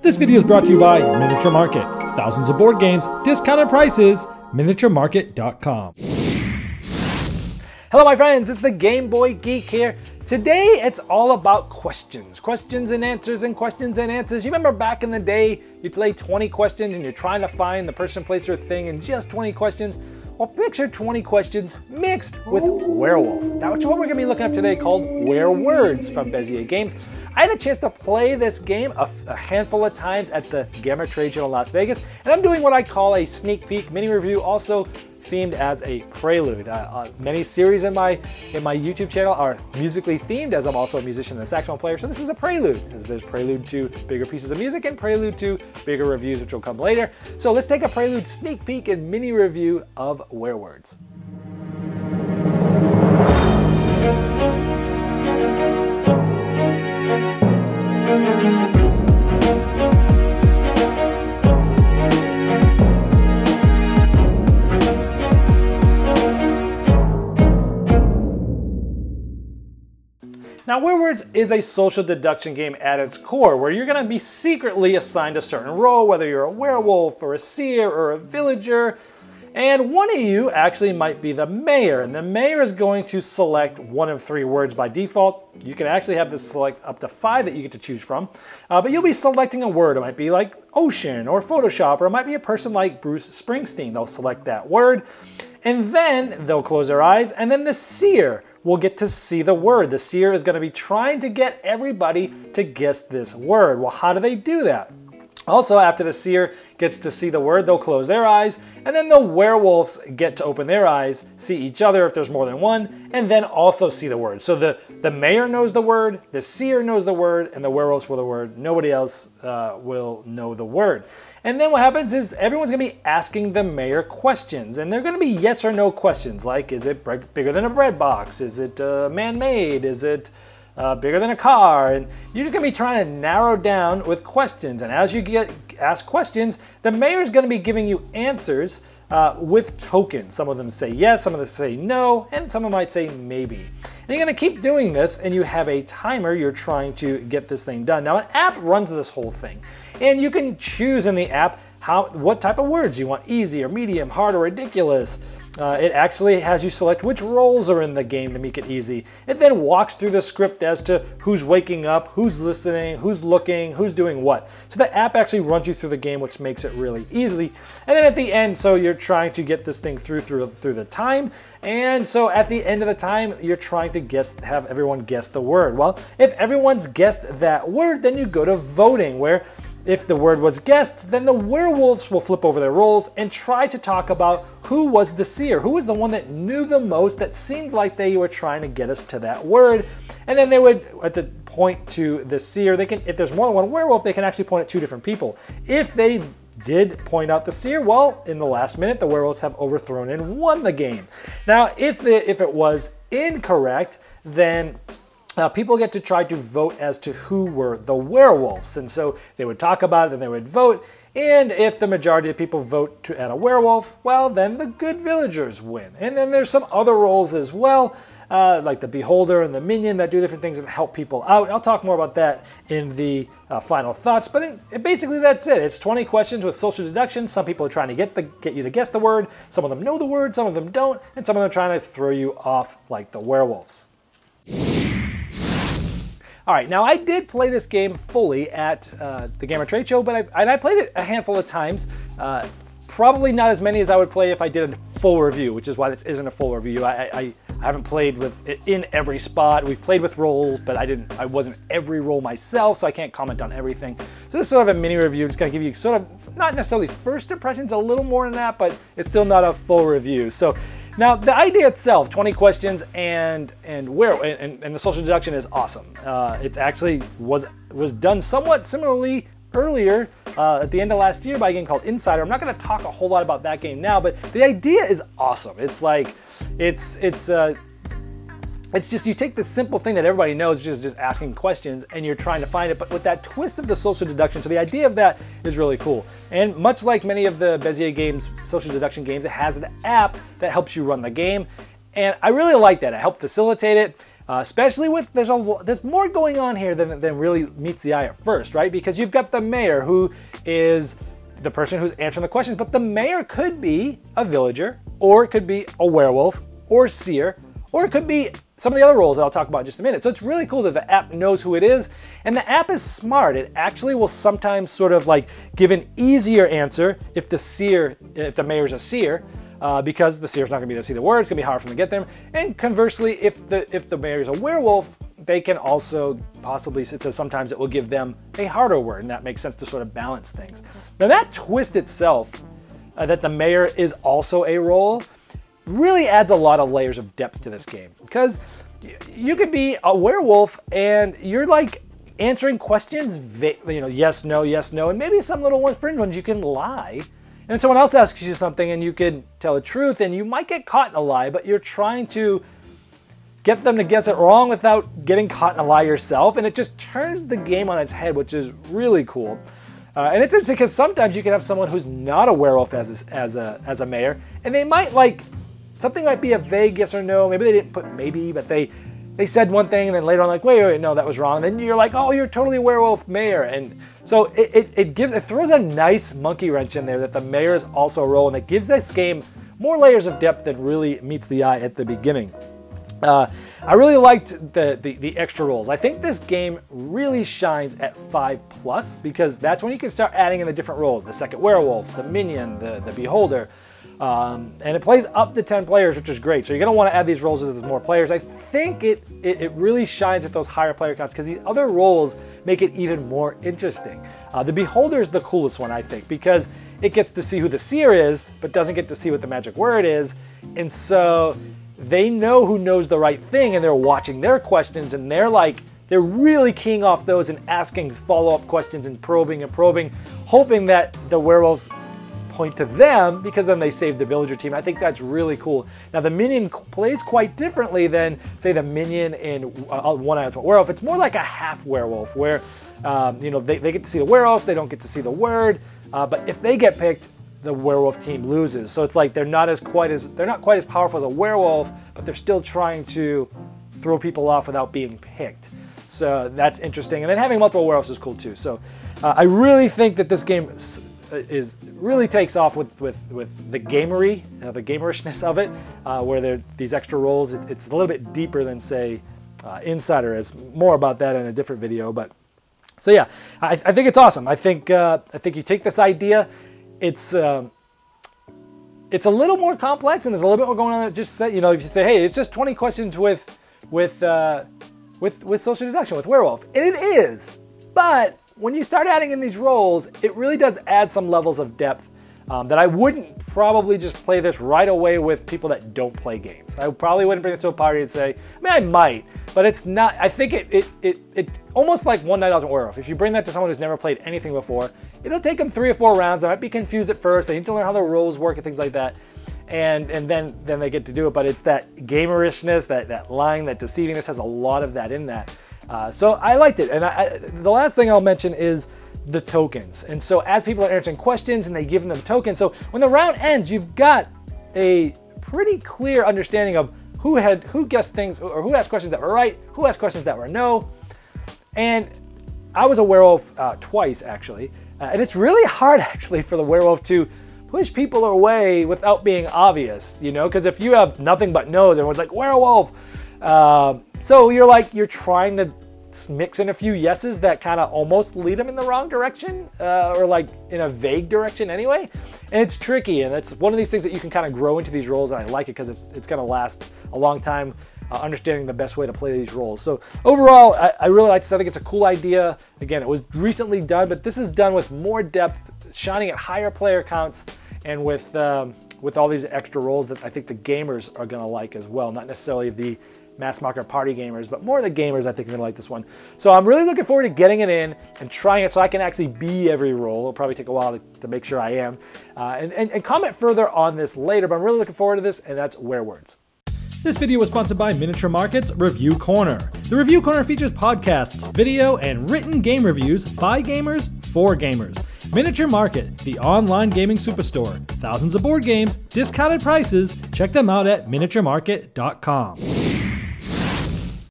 This video is brought to you by Miniature Market. Thousands of board games, discounted prices, miniaturemarket.com. Hello my friends, it's the Game Boy Geek here. Today it's all about questions. Questions and answers and questions and answers. You remember back in the day, you play 20 questions and you're trying to find the person, place, or thing in just 20 questions? Well, picture 20 questions mixed with Werewolf. Now, it's what we're going to be looking at today called Werewords from Bezier Games. I had a chance to play this game a handful of times at the Gamma Trade Show in Las Vegas, and I'm doing what I call a sneak peek mini review, also themed as a Prelude. Many series in my YouTube channel are musically themed, as I'm also a musician and a saxophone player, so this is a Prelude, as there's Prelude to bigger pieces of music and Prelude to bigger reviews, which will come later. So let's take a Prelude sneak peek and mini review of Werewords. Now, Werewords is a social deduction game at its core, where you're going to be secretly assigned a certain role, whether you're a werewolf or a seer or a villager, and one of you actually might be the mayor, and the mayor is going to select one of 3 words by default. You can actually have this select up to 5 that you get to choose from, but you'll be selecting a word. It might be like ocean or Photoshop, or it might be a person like Bruce Springsteen. They'll select that word, and then they'll close their eyes, and then the seer will get to see the word. The seer is going to be trying to get everybody to guess this word. Well, how do they do that? Also, after the seer gets to see the word, they'll close their eyes, and then the werewolves get to open their eyes, see each other if there's more than one, and then also see the word. So the mayor knows the word, the seer knows the word, and the werewolves will the word. Nobody else will know the word. And then what happens is everyone's going to be asking the mayor questions, and they're going to be yes or no questions, like is it bigger than a bread box? Is it man-made? Is it bigger than a car? And you're just going to be trying to narrow down with questions, and as you get asked questions, the mayor's going to be giving you answers with tokens. Some of them say yes, some of them say no, and some of them might say maybe. And you're going to keep doing this, and you have a timer. You're trying to get this thing done. Now, an app runs this whole thing, and you can choose in the app what type of words you want: easy or medium, hard or ridiculous. It actually has you select which roles are in the game to make it easy. It then walks through the script as to who's waking up, who's listening, who's looking, who's doing what. So the app actually runs you through the game, which makes it really easy. And then at the end, so you're trying to get this thing through the time. And so at the end of the time, you're trying to have everyone guess the word. Well, if everyone's guessed that word, then you go to voting, where if the word was guessed, then the werewolves will flip over their roles and try to talk about who was the seer, who was the one that knew the most, that seemed like they were trying to get us to that word. And then they would, at the point to the seer, if there's more than one werewolf, they can actually point at 2 different people. If they did point out the seer, well, in the last minute, the werewolves have overthrown and won the game. Now, if it was incorrect, then people get to try to vote as to who were the werewolves. And so they would talk about it, and they would vote. And if the majority of people vote to add a werewolf, well, then the good villagers win. And then there's some other roles as well, like the beholder and the minion, that do different things and help people out. I'll talk more about that in the final thoughts. But basically, that's it. It's 20 questions with social deduction. Some people are trying to get you to guess the word. Some of them know the word, some of them don't. And some of them are trying to throw you off like the werewolves. All right, now I did play this game fully at the Gamma Trade Show, but I played it a handful of times. Probably not as many as I would play if I did a full review, which is why this isn't a full review. I haven't played with it in every spot. We've played with roles, but I wasn't every role myself, so I can't comment on everything. So this is sort of a mini review. Just gonna give you sort of, not necessarily first impressions, a little more than that, but it's still not a full review. So now, the idea itself, 20 questions and the social deduction, is awesome. It actually was done somewhat similarly earlier at the end of last year by a game called Insider. I'm not going to talk a whole lot about that game now, but the idea is awesome. It's like It's just, you take the simple thing that everybody knows, just asking questions, and you're trying to find it, but with that twist of the social deduction. So the idea of that is really cool. And much like many of the Bezier games, social deduction games, it has an app that helps you run the game. And I really like that. It helped facilitate it. Especially with, there's more going on here than really meets the eye at first, right? Because you've got the mayor, who is the person who's answering the questions, but the mayor could be a villager, or it could be a werewolf, or seer, or it could be some of the other roles that I'll talk about in just a minute. So it's really cool that the app knows who it is, and the app is smart. It actually will sometimes sort of like give an easier answer if the mayor's a seer, because the seer's not gonna be able to see the word, it's gonna be hard for them to get them. And conversely, if the mayor's a werewolf, they can also possibly, it says sometimes it will give them a harder word, and that makes sense to sort of balance things. Now that twist itself, that the mayor is also a role, really adds a lot of layers of depth to this game, because you could be a werewolf and you're like answering questions, yes, no, and maybe some little fringe ones you can lie. And someone else asks you something and you can tell the truth, and you might get caught in a lie, but you're trying to get them to guess it wrong without getting caught in a lie yourself, and it just turns the game on its head, which is really cool. And it's interesting because sometimes you can have someone who's not a werewolf as a mayor, and they might something might be a vague yes or no. Maybe they didn't put maybe, but they said one thing and then later on like, wait, no, that was wrong. And then you're like, oh, you're totally a werewolf mayor. And so it throws a nice monkey wrench in there that the mayor is also a role, and it gives this game more layers of depth than really meets the eye at the beginning. I really liked the extra roles. I think this game really shines at 5+, because that's when you can start adding in the different roles. The second werewolf, the minion, the beholder. And it plays up to 10 players, which is great. So you're going to want to add these roles as there's more players. I think it really shines at those higher player counts, because these other roles make it even more interesting. The beholder is the coolest one, I think, because it gets to see who the seer is, but doesn't get to see what the magic word is. And so they know who knows the right thing, and they're watching their questions, and they're really keying off those and asking follow-up questions and probing, hoping that the werewolves point to them, because then they save the villager team. I think that's really cool. Now the minion plays quite differently than, say, the minion in One Eye Werewolf. It's more like a half werewolf, where they get to see the werewolf, they don't get to see the word, but if they get picked, the werewolf team loses. So it's like they're not quite as powerful as a werewolf, but they're still trying to throw people off without being picked. So that's interesting. And then having multiple werewolves is cool too. So I really think that this game really takes off with the gamery, the gamerishness of it, where there these extra roles. It's a little bit deeper than, say, Insider is. More about that in a different video. But so yeah, I think it's awesome. I think you take this idea. It's a little more complex, and there's a little bit more going on. Just if you say, hey, it's just 20 questions with social deduction, with werewolf, and it is. But when you start adding in these roles, it really does add some levels of depth that I wouldn't probably just play this right away with people that don't play games. I probably wouldn't bring it to a party and say, I mean, I might, but it's not. I think it almost like One Night Out Werewolf. If you bring that to someone who's never played anything before, it'll take them 3 or 4 rounds. They might be confused at first. They need to learn how the roles work and things like that. And then they get to do it. But it's that gamerishness, that lying, that deceivingness has a lot of that in that. So I liked it. And the last thing I'll mention is the tokens. And so as people are answering questions and they give them tokens, so when the round ends, you've got a pretty clear understanding of who guessed things, or who asked questions that were right, who asked questions that were no. And I was a werewolf twice, actually. And it's really hard, actually, for the werewolf to push people away without being obvious, because if you have nothing but no's, everyone's like, werewolf. So you're trying to mix in a few yeses that kind of almost lead them in the wrong direction, or like in a vague direction anyway. And it's tricky, and it's one of these things that you can kind of grow into these roles, and I like it because it's going to last a long time, understanding the best way to play these roles. So overall, I really like this. I think it's a cool idea. Again, it was recently done, but this is done with more depth, shining at higher player counts, and with all these extra roles that I think the gamers are going to like as well. Not necessarily the mass market party gamers, but more the gamers I think are going to like this one. So I'm really looking forward to getting it in and trying it so I can actually be every role. It'll probably take a while to make sure I am. And comment further on this later, but I'm really looking forward to this, and that's Werewords. This video was sponsored by Miniature Market's Review Corner. The Review Corner features podcasts, video, and written game reviews by gamers for gamers. Miniature Market, the online gaming superstore. Thousands of board games, discounted prices. Check them out at miniaturemarket.com.